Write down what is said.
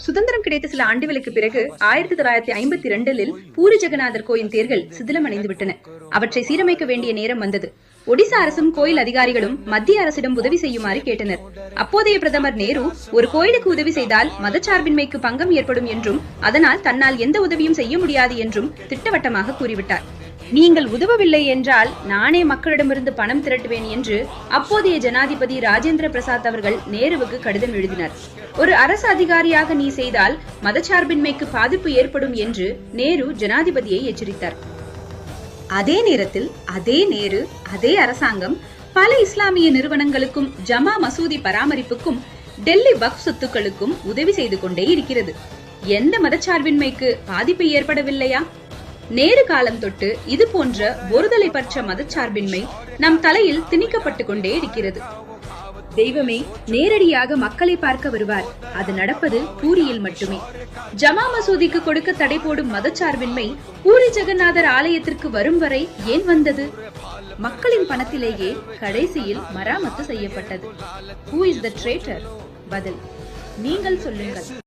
சுதந்திரம் கிடைத்த சில ஆண்டுகளுக்கு பிறகு 1952 பூரி ஜெகநாதர் கோயில் தேர்கள் சிதிலமடைந்து விட்டன. அவற்றை சீரமைக்க வேண்டிய நேரம் வந்தது. ஒடிசா அரசும் கோயில் அதிகாரிகளும் மத்திய அரசிடம் உதவி செய்யுமாறு கேட்டனர். அப்போதைய பிரதமர் நேரு ஒரு கோயிலுக்கு உதவி செய்தால் மதச்சார்பின்மைக்கு பங்கம் ஏற்படும் என்றும் அதனால் தன்னால் எந்த உதவியும் செய்ய முடியாது என்றும் திட்டவட்டமாக கூறிவிட்டார். நீங்கள் உதவவில்லை என்றால் நானே மக்களிடமிருந்து பணம் திரட்டுவேன் என்று அப்போதைய ஜனாதிபதி ராஜேந்திர பிரசாத் அவர்கள் நேருவுக்கு கடிதம் எழுதினார். ஒரு அரசு அதிகாரியாக நீ செய்தால் மதச்சார்பின்மைக்கு பாதிப்பு ஏற்படும் என்று நேரு ஜனாதிபதியை எச்சரித்தார். அதே நேரத்தில் அதே நேரு அதே அரசாங்கம் பல இஸ்லாமிய நிறுவனங்களுக்கும் ஜமா மசூதி பராமரிப்புக்கும் டெல்லி வக்ஃப் சொத்துக்களுக்கும் உதவி செய்து கொண்டே இருக்கிறது. எந்த மதச்சார்பின்மைக்கு பாதிப்பு ஏற்படவில்லையா? நேரு காலம் தொட்டு இது போன்ற ஒருதலை பற்ற மதச்சார்பின்மை நம் தலையில் திணிக்கப்பட்டு கொண்டே இருக்கிறது. தெய்வமே நேரடியாக மக்களை பார்க்க வருவார். அது நடப்பது பூரியில் மட்டுமே. ஜமா மசூதிக்கு கொடுக்க தடை போடும் மதச்சார்பின்மை பூரி ஜெகநாதர் ஆலயத்திற்கு வரும் வரை ஏன் வந்தது? மக்களின் பணத்திலேயே கடைசியில் மராமத்து செய்யப்பட்டது. Who is the traitor? பதில் நீங்கள் சொல்லுங்கள்.